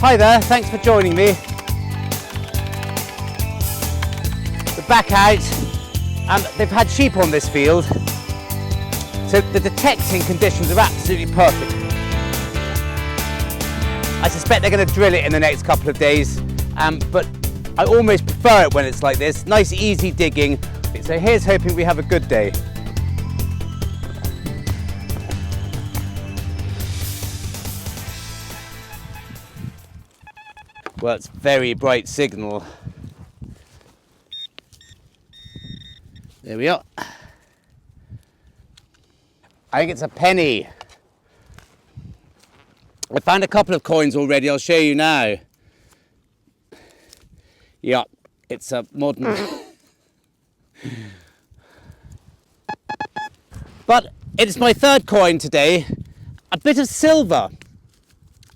Hi there, thanks for joining me. We're back out, and they've had sheep on this field, so the detecting conditions are absolutely perfect. I suspect they're going to drill it in the next couple of days, but I almost prefer it when it's like this, nice easy digging. So here's hoping we have a good day. Well, it's very bright signal. There we are. I think it's a penny. I found a couple of coins already, I'll show you now. Yep, it's a modern... But it's my third coin today, a bit of silver.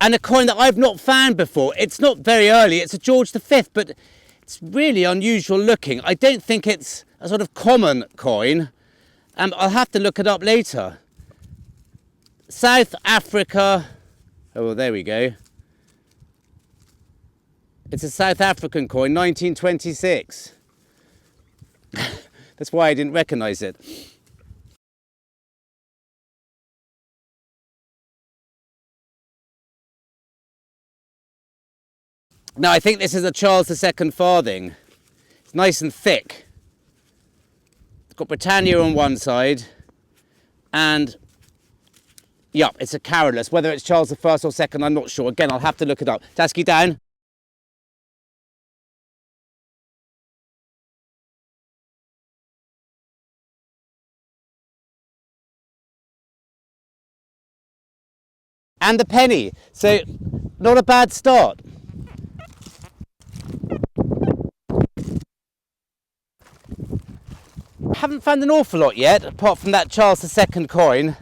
And a coin that I've not found before. It's not very early, it's a George V, but it's really unusual looking. I don't think it's a sort of common coin. I'll have to look it up later. South Africa, oh well, there we go. It's a South African coin, 1926. That's why I didn't recognise it. Now I think this is a Charles II farthing. It's nice and thick. It's got Britannia on one side, and yeah, it's a Carolus. Whether it's Charles I or II, I'm not sure. Again, I'll have to look it up. Tasky down. And the penny. So, not a bad start. Haven't found an awful lot yet, apart from that Charles II coin.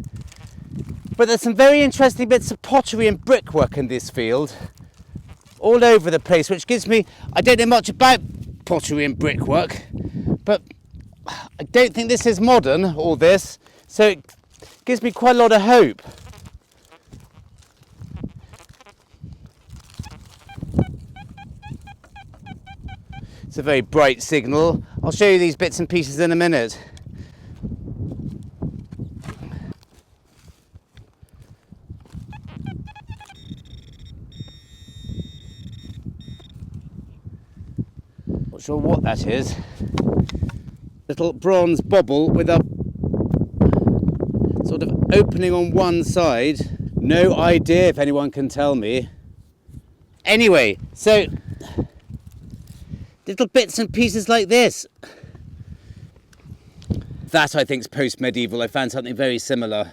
But there's some very interesting bits of pottery and brickwork in this field. All over the place, which gives me... I don't know much about pottery and brickwork, but I don't think this is modern, all this. So it gives me quite a lot of hope. It's a very bright signal. I'll show you these bits and pieces in a minute. Not sure what that is. Little bronze bauble with a sort of opening on one side. No idea if anyone can tell me. Anyway, so little bits and pieces like this. That I think is post-medieval. I found something very similar,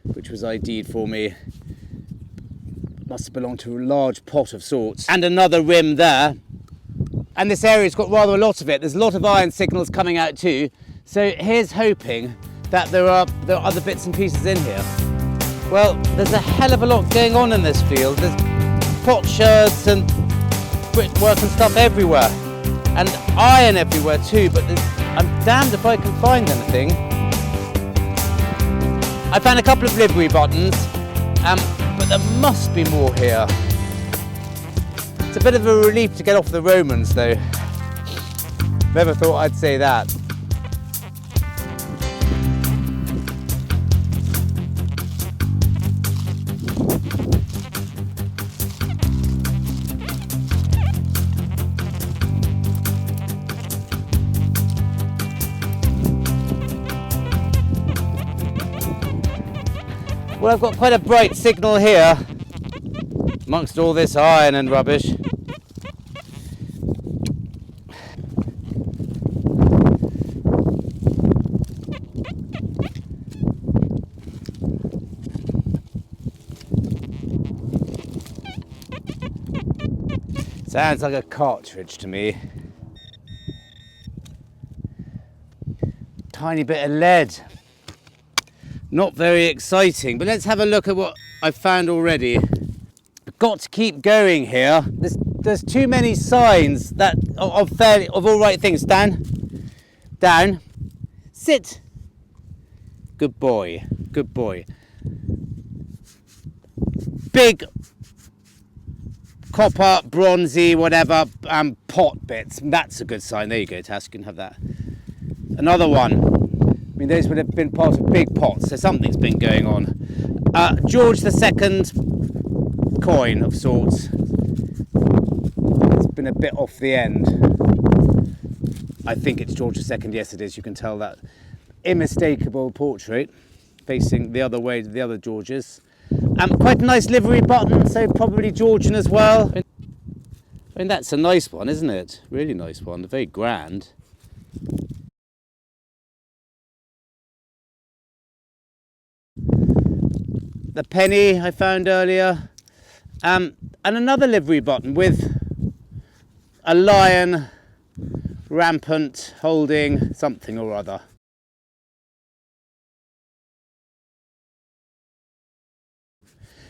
which was ID'd for me. Must have belonged to a large pot of sorts. And another rim there. And this area's got rather a lot of it. There's a lot of iron signals coming out too. So here's hoping that there are other bits and pieces in here. Well, there's a hell of a lot going on in this field. There's potsherds and brickwork and stuff everywhere. And iron everywhere too, but I'm damned if I can find anything. I found a couple of livery buttons, but there must be more here. It's a bit of a relief to get off the Romans though. Never thought I'd say that. Well, I've got quite a bright signal here amongst all this iron and rubbish. Sounds like a cartridge to me. Tiny bit of lead. Not very exciting, but let's have a look at what I've found already. I've got to keep going here. There's too many signs that of all right things. Down, down, sit. Good boy, good boy. Big copper, bronzy, whatever, pot bits. That's a good sign. There you go, Task, you can have that. Another one. I mean, those would have been part of big pots, so something's been going on. George II coin of sorts. It's been a bit off the end. I think it's George II, yes it is, you can tell that. Unmistakable portrait, facing the other way to the other Georges. Quite a nice livery button, so probably Georgian as well. I mean, that's a nice one, isn't it? Really nice one, very grand. The penny I found earlier. And another livery button with a lion rampant holding something or other.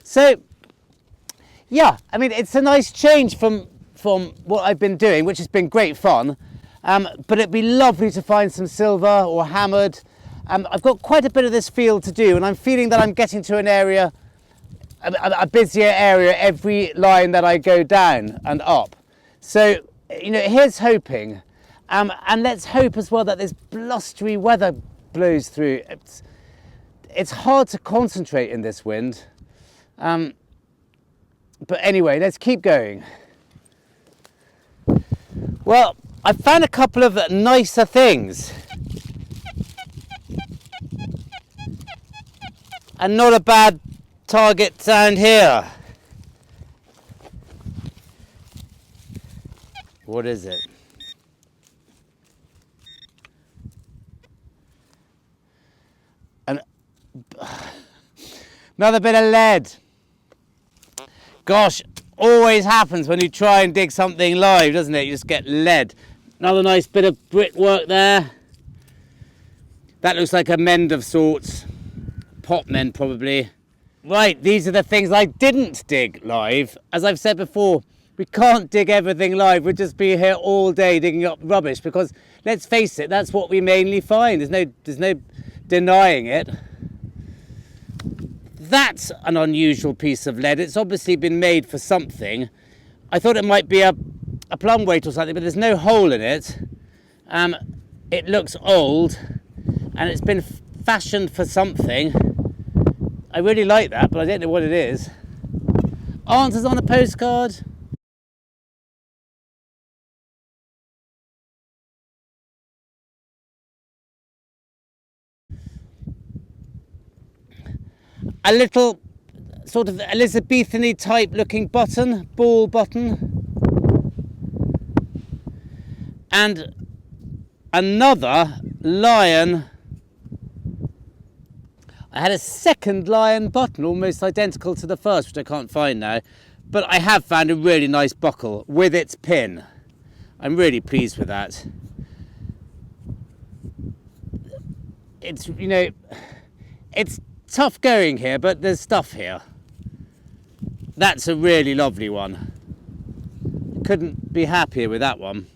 So, yeah, I mean, it's a nice change from what I've been doing, which has been great fun. But it'd be lovely to find some silver or hammered. I've got quite a bit of this field to do, and I'm feeling that I'm getting to an area, a busier area every line that I go down and up. So, you know, here's hoping. And let's hope as well that this blustery weather blows through. It's hard to concentrate in this wind. But anyway, let's keep going. Well, I found a couple of nicer things. And not a bad target down here. What is it? Another bit of lead. Gosh, always happens when you try and dig something live, doesn't it? You just get lead. Another nice bit of brickwork there. That looks like a mend of sorts. Pot mend, probably. Right, these are the things I didn't dig live. As I've said before, we can't dig everything live. We'll just be here all day digging up rubbish because, let's face it, that's what we mainly find. There's no denying it. That's an unusual piece of lead. It's obviously been made for something. I thought it might be a plumb weight or something, but there's no hole in it. It looks old, and it's been fashioned for something. I really like that, but I don't know what it is. Answers on a postcard. A little sort of Elizabethan-y type looking button, ball button. And another lion. I had a second lion button, almost identical to the first, which I can't find now. But I have found a really nice buckle with its pin. I'm really pleased with that. It's, you know, it's tough going here, but there's stuff here. That's a really lovely one. Couldn't be happier with that one.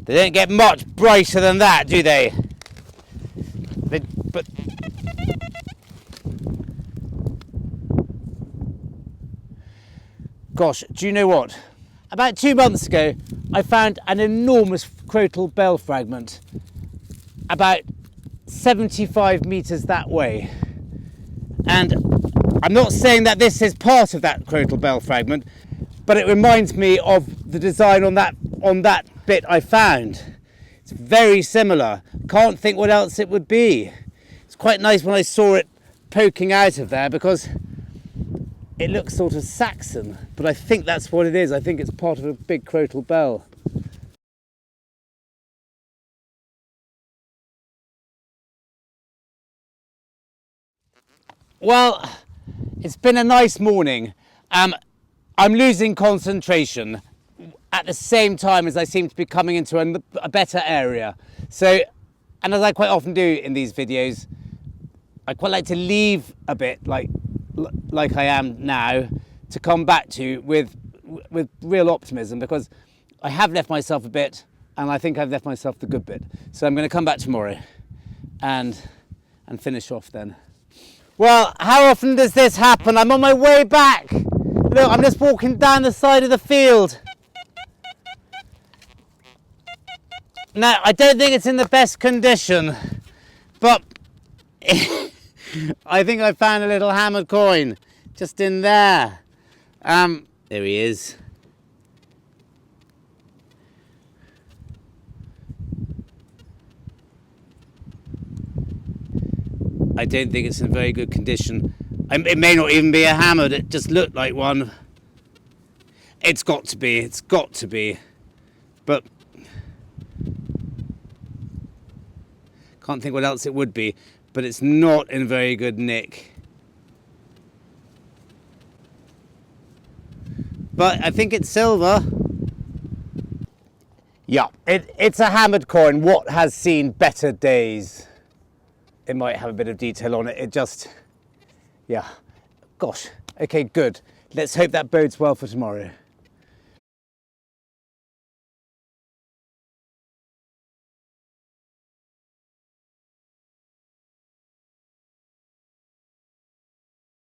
They don't get much brighter than that, do they? But gosh, do you know what? About 2 months ago, I found an enormous Crotal Bell fragment about 75 metres that way. And I'm not saying that this is part of that Crotal Bell fragment, but it reminds me of the design on that bit I found. It's very similar. Can't think what else it would be. It's quite nice when I saw it poking out of there because it looks sort of Saxon, but I think that's what it is. I think it's part of a big Crotal Bell. Well, it's been a nice morning. I'm losing concentration at the same time as I seem to be coming into a better area. So, and as I quite often do in these videos, I quite like to leave a bit like I am now to come back to with real optimism, because I have left myself a bit and I think I've left myself the good bit. So I'm going to come back tomorrow and finish off then. Well, how often does this happen? I'm on my way back. Look, I'm just walking down the side of the field. Now, I don't think it's in the best condition, but I think I found a little hammered coin just in there. There he is. I don't think it's in very good condition. It may not even be a hammered, it just looked like one. It's got to be. But can't think what else it would be, but it's not in very good nick. But I think it's silver. Yeah, it's a hammered coin. What has seen better days? It might have a bit of detail on it. It just, yeah. Gosh, okay, good. Let's hope that bodes well for tomorrow.